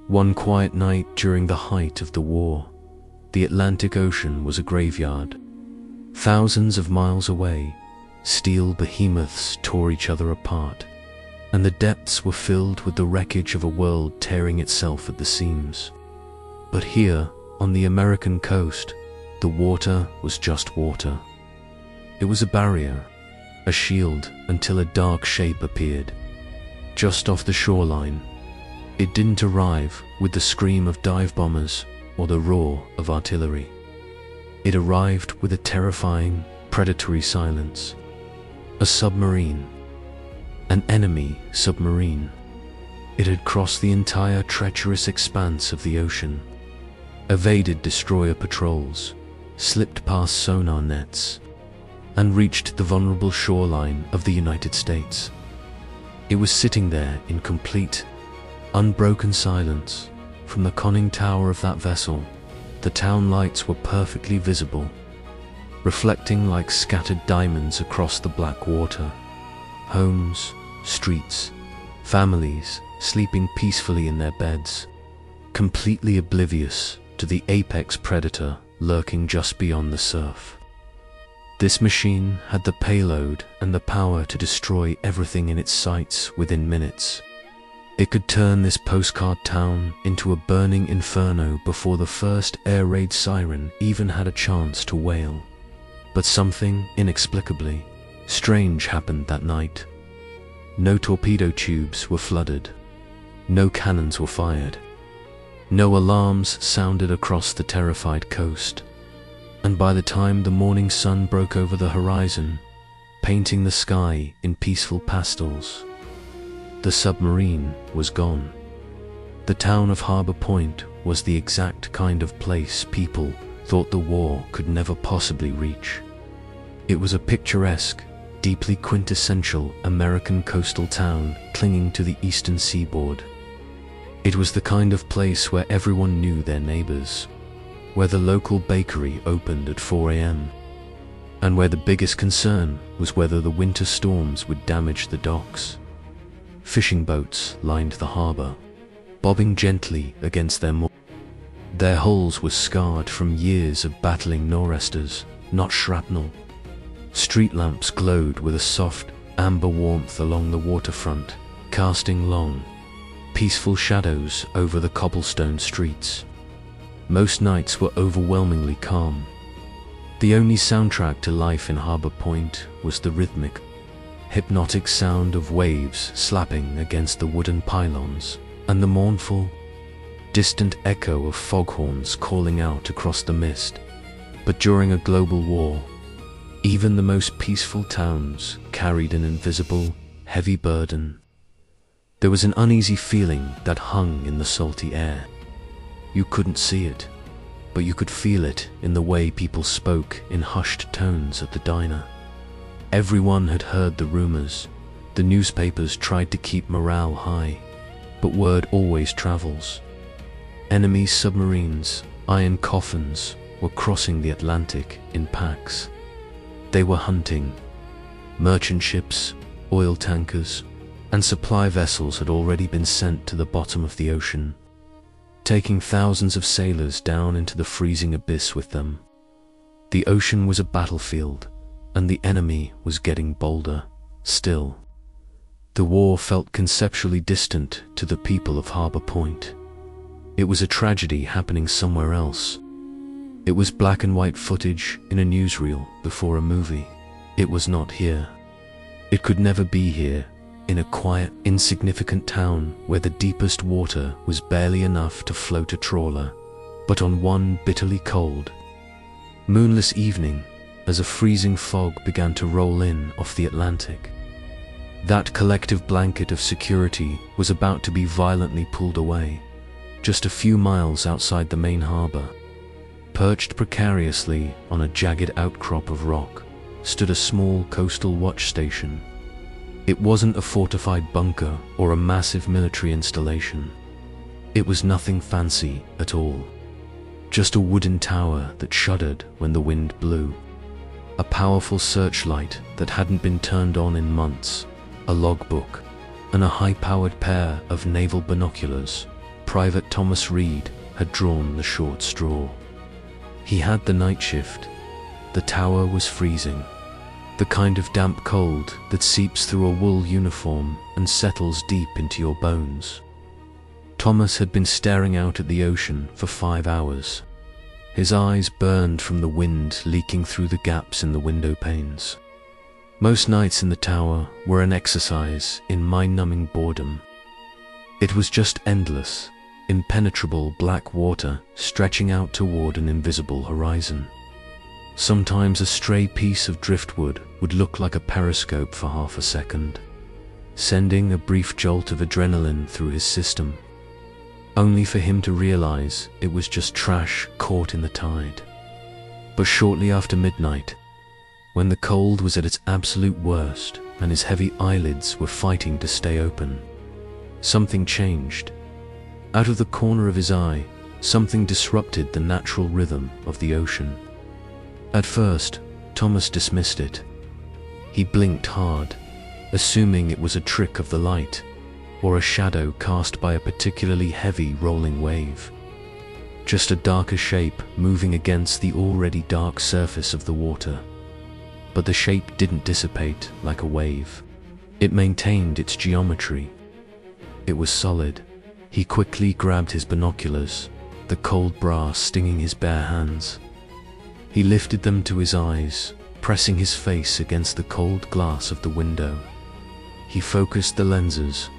One quiet night during the height of the war, the Atlantic Ocean was a graveyard. Thousands of miles away, steel behemoths tore each other apart, and the depths were filled with the wreckage of a world tearing itself at the seams. But here, on the American coast, the water was just water. It was a barrier, a shield, until a dark shape appeared, just off the shoreline. It didn't arrive with the scream of dive bombers or the roar of artillery. It arrived with a terrifying, predatory silence. A submarine. An enemy submarine. It had crossed the entire treacherous expanse of the ocean, evaded destroyer patrols, slipped past sonar nets, and reached the vulnerable shoreline of the United States. It was sitting there in complete, unbroken silence. From the conning tower of that vessel, the town lights were perfectly visible, reflecting like scattered diamonds across the black water. Homes, streets, families sleeping peacefully in their beds, completely oblivious to the apex predator lurking just beyond the surf. This machine had the payload and the power to destroy everything in its sights within minutes. It could turn this postcard town into a burning inferno before the first air raid siren even had a chance to wail. But something inexplicably strange happened that night. No torpedo tubes were flooded. No cannons were fired. No alarms sounded across the terrified coast. And by the time the morning sun broke over the horizon, painting the sky in peaceful pastels, the submarine was gone. The town of Harbor Point was the exact kind of place people thought the war could never possibly reach. It was a picturesque, deeply quintessential American coastal town clinging to the eastern seaboard. It was the kind of place where everyone knew their neighbors, where the local bakery opened at 4 a.m., and where the biggest concern was whether the winter storms would damage the docks. Fishing boats lined the harbor, bobbing gently against their moors. Their hulls were scarred from years of battling nor'easters, not shrapnel. Street lamps glowed with a soft, amber warmth along the waterfront, casting long, peaceful shadows over the cobblestone streets. Most nights were overwhelmingly calm. The only soundtrack to life in Harbor Point was the rhythmic, hypnotic sound of waves slapping against the wooden pylons, and the mournful, distant echo of foghorns calling out across the mist. But during a global war, even the most peaceful towns carried an invisible, heavy burden. There was an uneasy feeling that hung in the salty air. You couldn't see it, but you could feel it in the way people spoke in hushed tones at the diner. Everyone had heard the rumors. The newspapers tried to keep morale high, but word always travels. Enemy submarines, iron coffins, were crossing the Atlantic in packs. They were hunting. Merchant ships, oil tankers, and supply vessels had already been sent to the bottom of the ocean, taking thousands of sailors down into the freezing abyss with them. The ocean was a battlefield, and the enemy was getting bolder. Still, the war felt conceptually distant to the people of Harbor Point. It was a tragedy happening somewhere else. It was black and white footage in a newsreel before a movie. It was not here. It could never be here, in a quiet, insignificant town where the deepest water was barely enough to float a trawler. But on one bitterly cold, moonless evening, as a freezing fog began to roll in off the Atlantic, that collective blanket of security was about to be violently pulled away. Just a few miles outside the main harbor, perched precariously on a jagged outcrop of rock, stood a small coastal watch station. It wasn't a fortified bunker or a massive military installation. It was nothing fancy at all. Just a wooden tower that shuddered when the wind blew. A powerful searchlight that hadn't been turned on in months, a logbook, and a high-powered pair of naval binoculars Private Thomas Reed had drawn the short straw. He had the night shift. The tower was freezing. The kind of damp cold that seeps through a wool uniform and settles deep into your bones. Thomas had been staring out at the ocean for 5 hours. His eyes burned from the wind leaking through the gaps in the window panes. Most nights in the tower were an exercise in mind-numbing boredom. It was just endless, impenetrable black water stretching out toward an invisible horizon. Sometimes a stray piece of driftwood would look like a periscope for half a second, sending a brief jolt of adrenaline through his system, only for him to realize it was just trash caught in the tide. But shortly after midnight, when the cold was at its absolute worst and his heavy eyelids were fighting to stay open, something changed. Out of the corner of his eye, something disrupted the natural rhythm of the ocean. At first, Thomas dismissed it. He blinked hard, assuming it was a trick of the light, or a shadow cast by a particularly heavy rolling wave. Just a darker shape moving against the already dark surface of the water. But the shape didn't dissipate like a wave. It maintained its geometry. It was solid. He quickly grabbed his binoculars, the cold brass stinging his bare hands. He lifted them to his eyes, pressing his face against the cold glass of the window. He focused the lenses,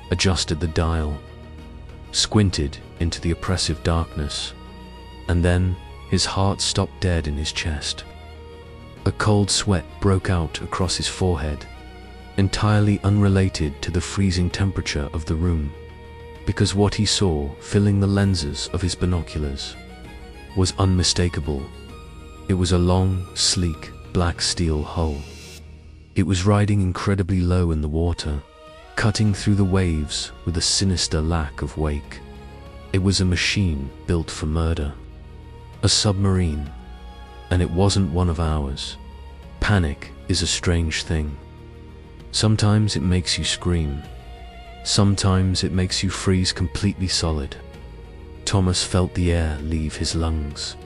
adjusted the dial, squinted into the oppressive darkness, and then his heart stopped dead in his chest. A cold sweat broke out across his forehead, entirely unrelated to the freezing temperature of the room, because what he saw filling the lenses of his binoculars was unmistakable. It was a long, sleek, black steel hull. It was riding incredibly low in the water, cutting through the waves with a sinister lack of wake. It was a machine built for murder. A submarine. And it wasn't one of ours. Panic is a strange thing. Sometimes it makes you scream. Sometimes it makes you freeze completely solid. Thomas felt the air leave his lungs.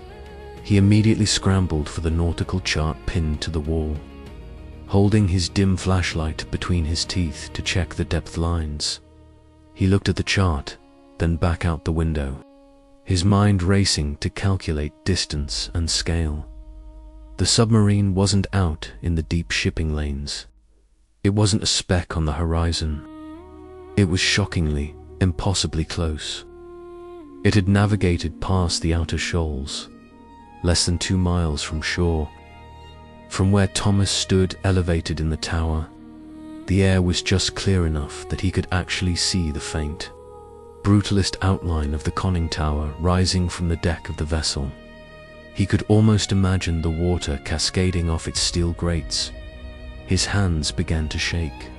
He immediately scrambled for the nautical chart pinned to the wall, holding his dim flashlight between his teeth to check the depth lines. He looked at the chart, then back out the window, his mind racing to calculate distance and scale. The submarine wasn't out in the deep shipping lanes. It wasn't a speck on the horizon. It was shockingly, impossibly close. It had navigated past the outer shoals, less than 2 miles from shore. From where Thomas stood elevated in the tower, the air was just clear enough that he could actually see the faint, brutalist outline of the conning tower rising from the deck of the vessel. He could almost imagine the water cascading off its steel grates. His hands began to shake,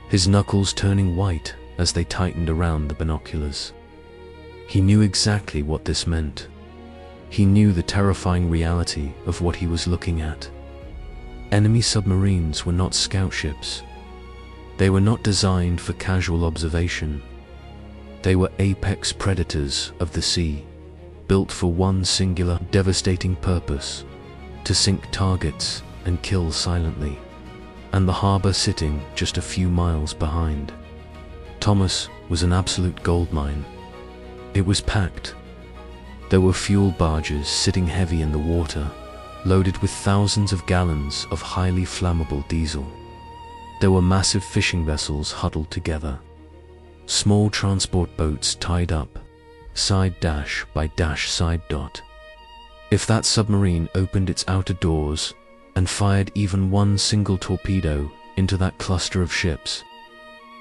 his knuckles turning white as they tightened around the binoculars. He knew exactly what this meant. He knew the terrifying reality of what he was looking at. Enemy submarines were not scout ships. They were not designed for casual observation. They were apex predators of the sea, built for one singular, devastating purpose: to sink targets and kill silently. And the harbor sitting just a few miles behind. Thomas was an absolute goldmine. It was packed. There were fuel barges sitting heavy in the water, loaded with thousands of gallons of highly flammable diesel. There were massive fishing vessels huddled together, small transport boats tied up, side dash by dash side dot. If that submarine opened its outer doors and fired even one single torpedo into that cluster of ships,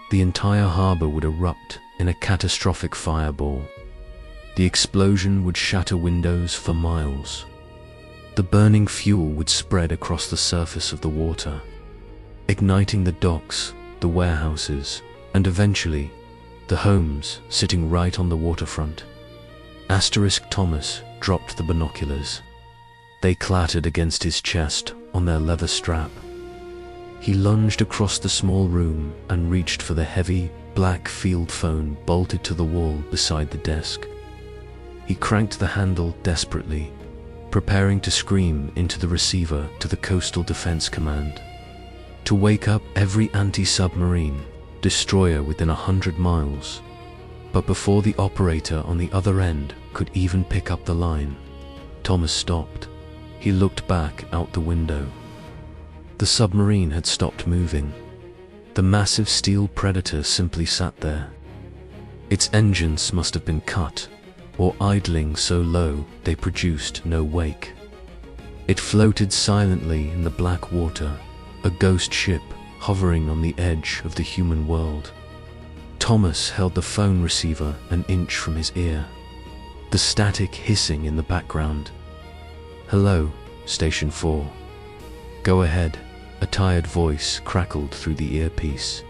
the entire harbor would erupt in a catastrophic fireball. The explosion would shatter windows for miles. The burning fuel would spread across the surface of the water, igniting the docks, the warehouses, and eventually the homes sitting right on the waterfront. Thomas dropped the binoculars. They clattered against his chest on their leather strap. He lunged across the small room and reached for the heavy, black field phone bolted to the wall beside the desk. He cranked the handle desperately, preparing to scream into the receiver to the Coastal Defense Command, to wake up every anti-submarine destroyer within 100 miles. But before the operator on the other end could even pick up the line, Thomas stopped. He looked back out the window. The submarine had stopped moving. The massive steel predator simply sat there. Its engines must have been cut, or idling so low they produced no wake. It floated silently in the black water, a ghost ship hovering on the edge of the human world. Thomas held the phone receiver an inch from his ear, the static hissing in the background. "Hello, Station 4. Go ahead," a tired voice crackled through the earpiece.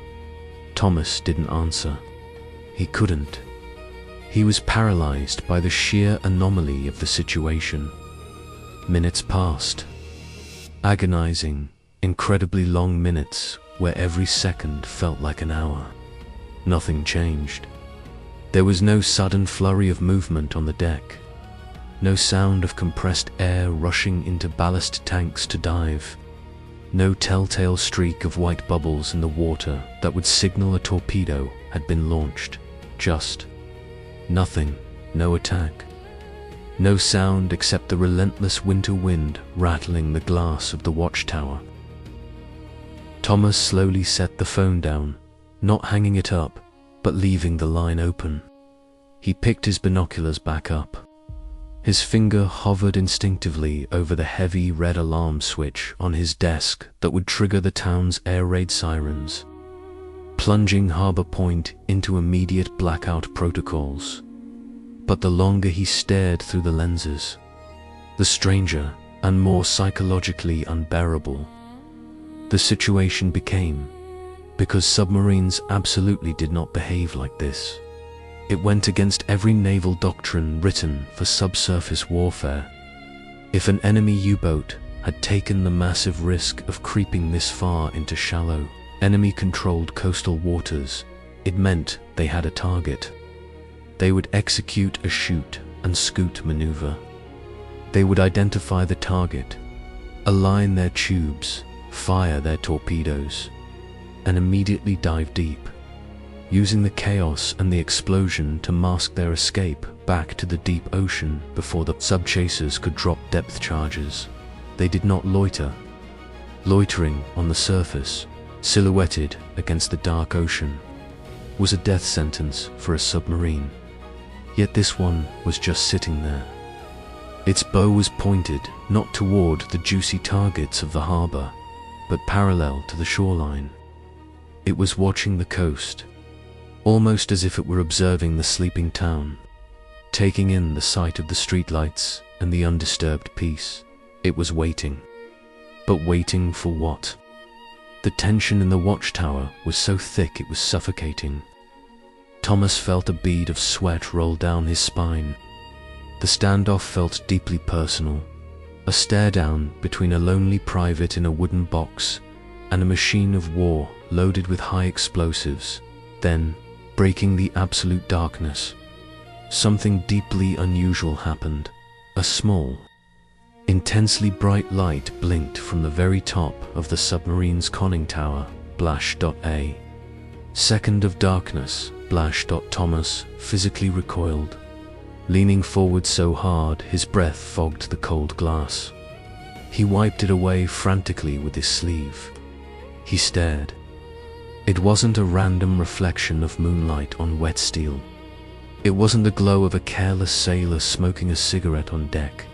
Thomas didn't answer. He couldn't. He was paralyzed by the sheer anomaly of the situation. Minutes passed. Agonizing, incredibly long minutes where every second felt like an hour. Nothing changed. There was no sudden flurry of movement on the deck. No sound of compressed air rushing into ballast tanks to dive. No telltale streak of white bubbles in the water that would signal a torpedo had been launched. Just nothing. No attack. No sound except the relentless winter wind rattling the glass of the watchtower. Thomas slowly set the phone down, not hanging it up, but leaving the line open. He picked his binoculars back up. His finger hovered instinctively over the heavy red alarm switch on his desk that would trigger the town's air raid sirens, plunging Harbor Point into immediate blackout protocols. But the longer he stared through the lenses, the stranger and more psychologically unbearable the situation became, because submarines absolutely did not behave like this. It went against every naval doctrine written for subsurface warfare. If an enemy U-boat had taken the massive risk of creeping this far into shallow, enemy-controlled coastal waters, it meant they had a target. They would execute a shoot and scoot maneuver. They would identify the target, align their tubes, fire their torpedoes, and immediately dive deep, using the chaos and the explosion to mask their escape back to the deep ocean before the sub-chasers could drop depth charges. They did not loiter. Loitering on the surface, silhouetted against the dark ocean, was a death sentence for a submarine. Yet this one was just sitting there. Its bow was pointed not toward the juicy targets of the harbor, but parallel to the shoreline. It was watching the coast, almost as if it were observing the sleeping town, taking in the sight of the streetlights and the undisturbed peace. It was waiting. But waiting for what? The tension in the watchtower was so thick it was suffocating. Thomas felt a bead of sweat roll down his spine. The standoff felt deeply personal, a stare-down between a lonely private in a wooden box and a machine of war loaded with high explosives. Then, breaking the absolute darkness, something deeply unusual happened. A small, intensely bright light blinked from the very top of the submarine's conning tower. Blash.A. Second of darkness. Blash. Thomas physically recoiled, leaning forward so hard his breath fogged the cold glass. He wiped it away frantically with his sleeve. He stared. It wasn't a random reflection of moonlight on wet steel. It wasn't the glow of a careless sailor smoking a cigarette on deck.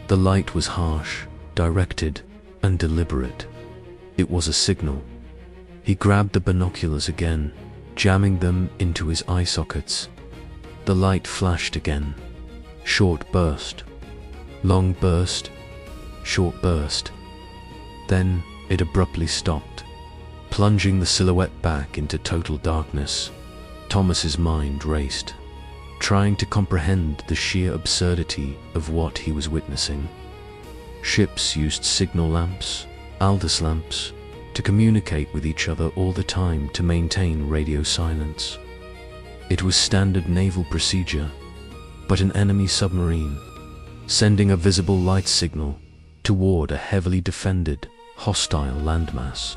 The light was harsh, directed, and deliberate. It was a signal. He grabbed the binoculars again, jamming them into his eye sockets. The light flashed again. Short burst. Long burst. Short burst. Then it abruptly stopped, plunging the silhouette back into total darkness. Thomas's mind raced, trying to comprehend the sheer absurdity of what he was witnessing. Ships used signal lamps, Aldous lamps, to communicate with each other all the time to maintain radio silence. It was standard naval procedure, but an enemy submarine, sending a visible light signal toward a heavily defended, hostile landmass.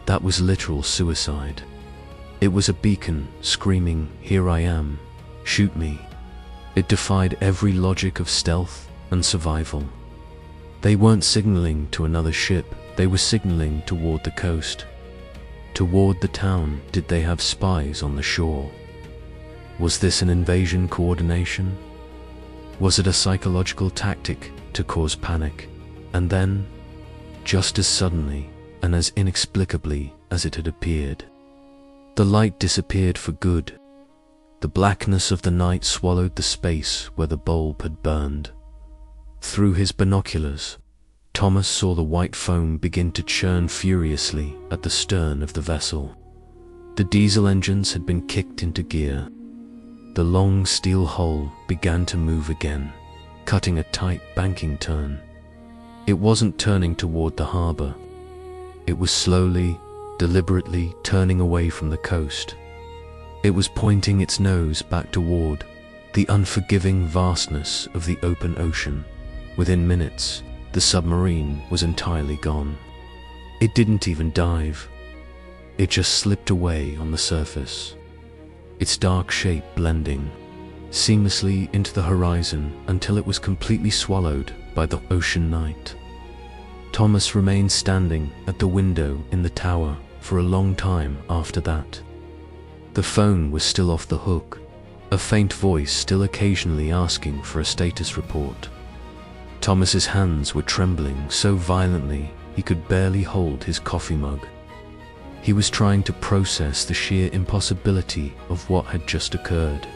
That was literal suicide. It was a beacon screaming, "Here I am, shoot me." It defied every logic of stealth and survival. They weren't signaling to another ship, they were signaling toward the coast. Toward the town. Did they have spies on the shore? Was this an invasion coordination? Was it a psychological tactic to cause panic? And then, just as suddenly and as inexplicably as it had appeared, the light disappeared for good. The blackness of the night swallowed the space where the bulb had burned. Through his binoculars, Thomas saw the white foam begin to churn furiously at the stern of the vessel. The diesel engines had been kicked into gear. The long steel hull began to move again, cutting a tight banking turn. It wasn't turning toward the harbor. It was slowly, deliberately turning away from the coast. It was pointing its nose back toward the unforgiving vastness of the open ocean. Within minutes, the submarine was entirely gone. It didn't even dive. It just slipped away on the surface, its dark shape blending seamlessly into the horizon until it was completely swallowed by the ocean night. Thomas remained standing at the window in the tower for a long time after that. The phone was still off the hook, a faint voice still occasionally asking for a status report. Thomas's hands were trembling so violently he could barely hold his coffee mug. He was trying to process the sheer impossibility of what had just occurred.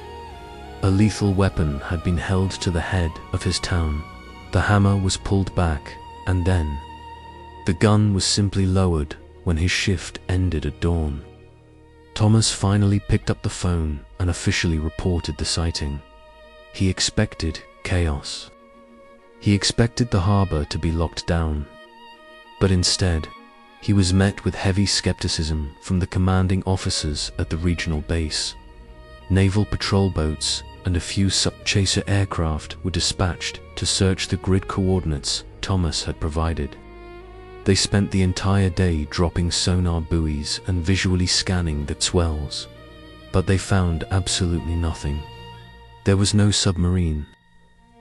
A lethal weapon had been held to the head of his town. The hammer was pulled back, and then the gun was simply lowered when his shift ended at dawn. Thomas finally picked up the phone and officially reported the sighting. He expected chaos. He expected the harbor to be locked down. But instead, he was met with heavy skepticism from the commanding officers at the regional base. Naval patrol boats and a few sub-chaser aircraft were dispatched to search the grid coordinates Thomas had provided. They spent the entire day dropping sonar buoys and visually scanning the swells, but they found absolutely nothing. There was no submarine,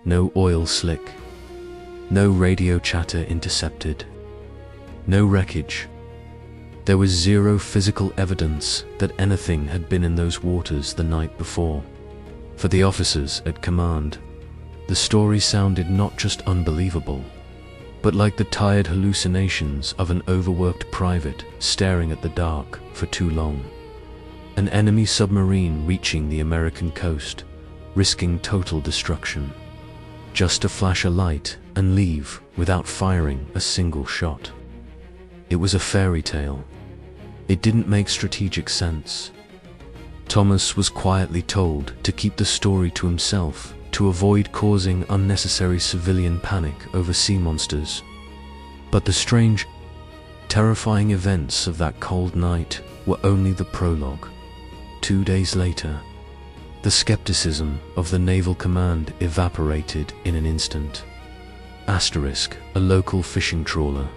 no oil slick, no radio chatter intercepted, no wreckage. There was zero physical evidence that anything had been in those waters the night before. For the officers at command, the story sounded not just unbelievable, but like the tired hallucinations of an overworked private staring at the dark for too long. An enemy submarine reaching the American coast, risking total destruction, just to flash a light and leave without firing a single shot. It was a fairy tale. It didn't make strategic sense. Thomas was quietly told to keep the story to himself to avoid causing unnecessary civilian panic over sea monsters. But the strange, terrifying events of that cold night were only the prologue. 2 days later, the skepticism of the naval command evaporated in an instant. Asterisk, a local fishing trawler.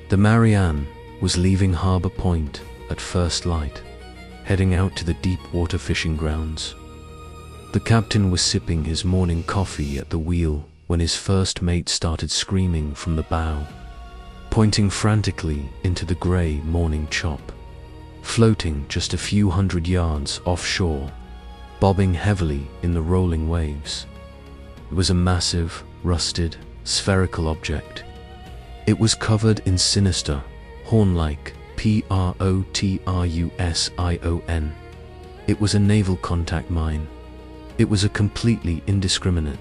The Marianne was leaving Harbor Point at first light, heading out to the deep water fishing grounds. The captain was sipping his morning coffee at the wheel when his first mate started screaming from the bow, pointing frantically into the grey morning chop, floating just a few hundred yards offshore, bobbing heavily in the rolling waves. It was a massive, rusted, spherical object. It was covered in sinister, horn-like P-R-O-T-R-U-S-I-O-N. It was a naval contact mine. It was a completely indiscriminate,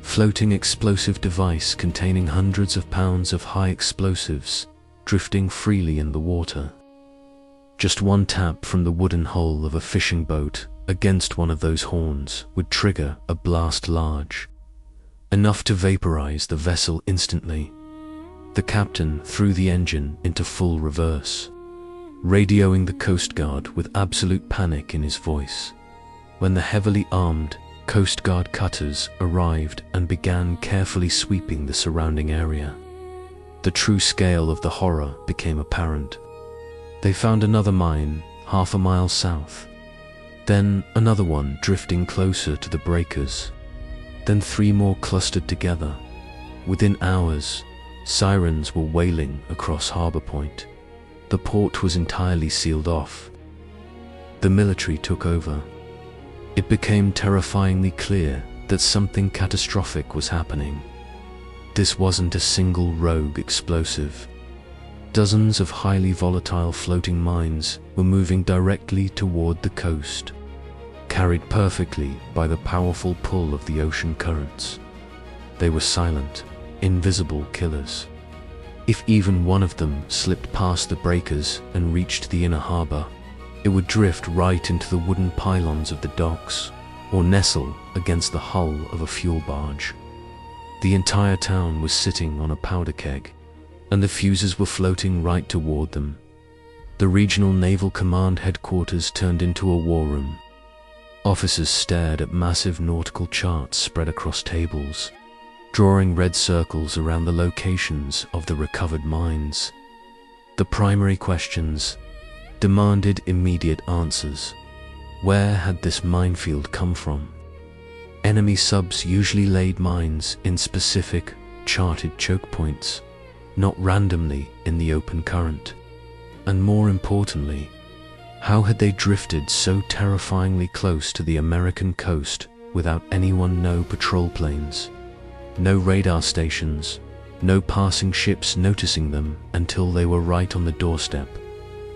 floating explosive device containing hundreds of pounds of high explosives, drifting freely in the water. Just one tap from the wooden hull of a fishing boat against one of those horns would trigger a blast large, enough to vaporize the vessel instantly. The captain threw the engine into full reverse, radioing the Coast Guard with absolute panic in his voice. When the heavily armed Coast Guard cutters arrived and began carefully sweeping the surrounding area, the true scale of the horror became apparent. They found another mine half a mile south, then another one drifting closer to the breakers, then 3 more clustered together. Within hours, sirens were wailing across Harbor Point. The port was entirely sealed off. The military took over. It became terrifyingly clear that something catastrophic was happening. This wasn't a single rogue explosive. Dozens of highly volatile floating mines were moving directly toward the coast, carried perfectly by the powerful pull of the ocean currents. They were silent, invisible killers. If even one of them slipped past the breakers and reached the inner harbor, it would drift right into the wooden pylons of the docks or nestle against the hull of a fuel barge. The entire town was sitting on a powder keg, and the fuses were floating right toward them. The regional naval command headquarters turned into a war room. Officers stared at massive nautical charts spread across tables, drawing red circles around the locations of the recovered mines. The primary questions demanded immediate answers. Where had this minefield come from? Enemy subs usually laid mines in specific, charted choke points, not randomly in the open current. And more importantly, how had they drifted so terrifyingly close to the American coast without anyone, no patrol planes, no radar stations, no passing ships noticing them until they were right on the doorstep?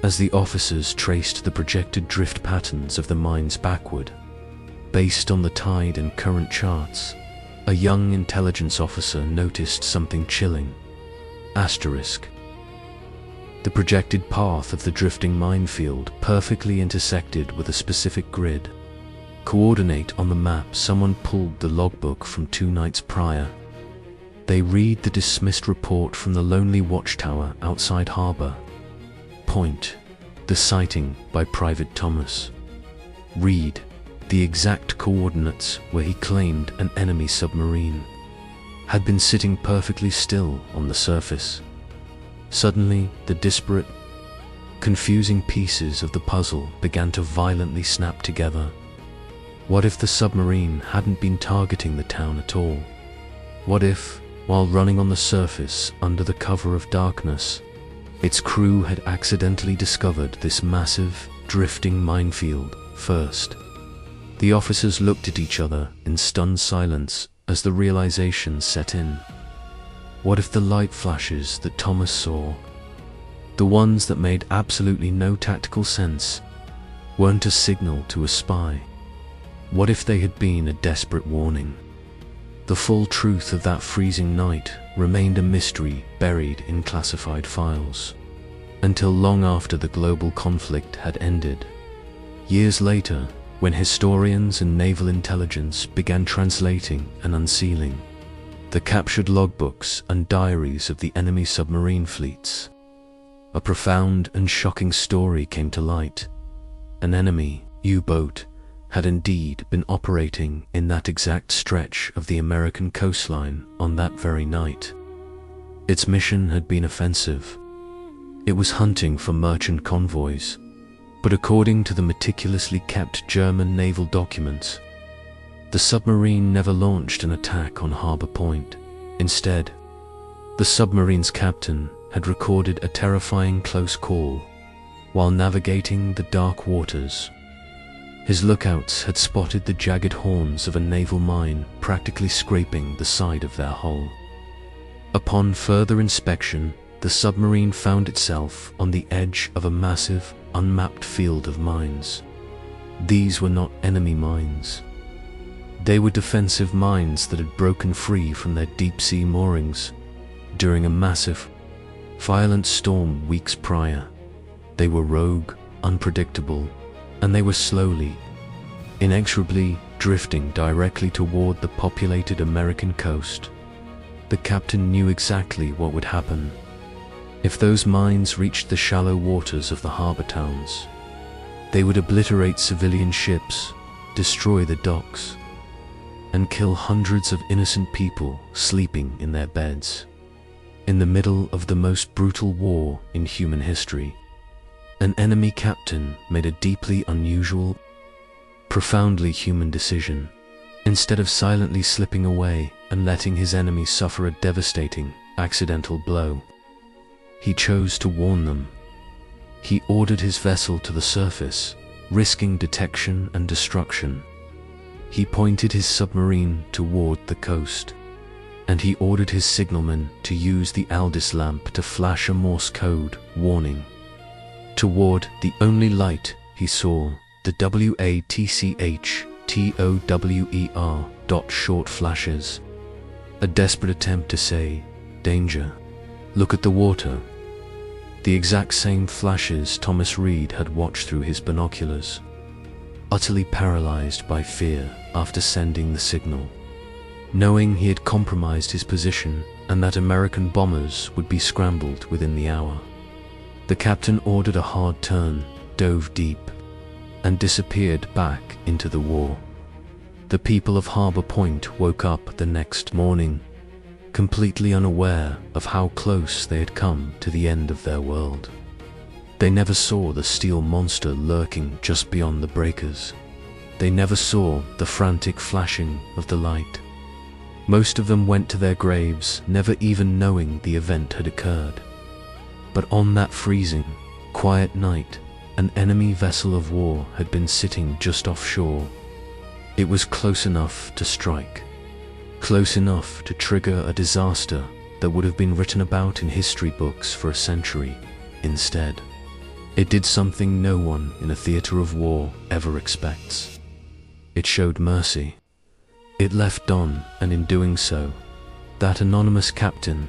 As the officers traced the projected drift patterns of the mines backward, based on the tide and current charts, a young intelligence officer noticed something chilling. Asterisk. The projected path of the drifting minefield perfectly intersected with a specific grid. Coordinate on the map. Someone pulled the logbook from 2 nights prior. They read the dismissed report from the lonely watchtower outside harbor. Point. The sighting by Private Thomas. Read the exact coordinates where he claimed an enemy submarine had been sitting perfectly still on the surface. Suddenly, the disparate, confusing pieces of the puzzle began to violently snap together. What if the submarine hadn't been targeting the town at all? What if, while running on the surface under the cover of darkness, its crew had accidentally discovered this massive, drifting minefield first? The officers looked at each other in stunned silence as the realization set in. What if the light flashes that Thomas saw, the ones that made absolutely no tactical sense, weren't a signal to a spy? What if they had been a desperate warning? The full truth of that freezing night remained a mystery buried in classified files, until long after the global conflict had ended. Years later, when historians and naval intelligence began translating and unsealing the captured logbooks and diaries of the enemy submarine fleets, a profound and shocking story came to light. An enemy U-boat had indeed been operating in that exact stretch of the American coastline on that very night. Its mission had been offensive. It was hunting for merchant convoys, but according to the meticulously kept German naval documents, the submarine never launched an attack on Harbor Point. Instead, the submarine's captain had recorded a terrifying close call while navigating the dark waters. His lookouts had spotted the jagged horns of a naval mine practically scraping the side of their hull. Upon further inspection, the submarine found itself on the edge of a massive, unmapped field of mines. These were not enemy mines. They were defensive mines that had broken free from their deep-sea moorings during a massive, violent storm weeks prior. They were rogue, unpredictable, and they were slowly, inexorably drifting directly toward the populated American coast. The captain knew exactly what would happen. If those mines reached the shallow waters of the harbor towns, they would obliterate civilian ships, destroy the docks, and kill hundreds of innocent people sleeping in their beds. In the middle of the most brutal war in human history, an enemy captain made a deeply unusual, profoundly human decision. Instead of silently slipping away and letting his enemy suffer a devastating, accidental blow, he chose to warn them. He ordered his vessel to the surface, risking detection and destruction. He pointed his submarine toward the coast, and he ordered his signalman to use the Aldis lamp to flash a Morse code warning. Toward the only light he saw, the WATCHTOWER short flashes. A desperate attempt to say, "Danger. Look at the water." The exact same flashes Thomas Reed had watched through his binoculars. Utterly paralyzed by fear after sending the signal, knowing he had compromised his position and that American bombers would be scrambled within the hour, the captain ordered a hard turn, dove deep, and disappeared back into the war. The people of Harbor Point woke up the next morning, completely unaware of how close they had come to the end of their world. They never saw the steel monster lurking just beyond the breakers. They never saw the frantic flashing of the light. Most of them went to their graves, never even knowing the event had occurred. But on that freezing, quiet night, an enemy vessel of war had been sitting just offshore. It was close enough to strike, close enough to trigger a disaster that would have been written about in history books for a century. Instead, it did something no one in a theater of war ever expects. It showed mercy. It left Don, and in doing so, that anonymous captain,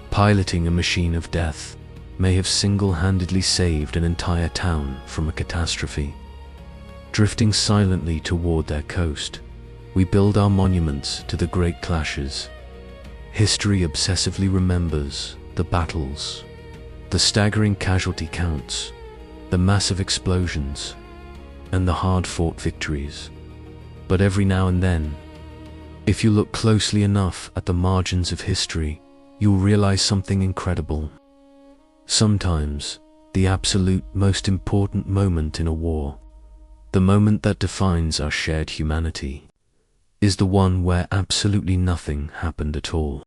piloting a machine of death, may have single-handedly saved an entire town from a catastrophe. Drifting silently toward their coast, we build our monuments to the great clashes. History obsessively remembers the battles, the staggering casualty counts, the massive explosions, and the hard-fought victories. But every now and then, if you look closely enough at the margins of history, you'll realize something incredible. Sometimes, the absolute most important moment in a war, the moment that defines our shared humanity, is the one where absolutely nothing happened at all.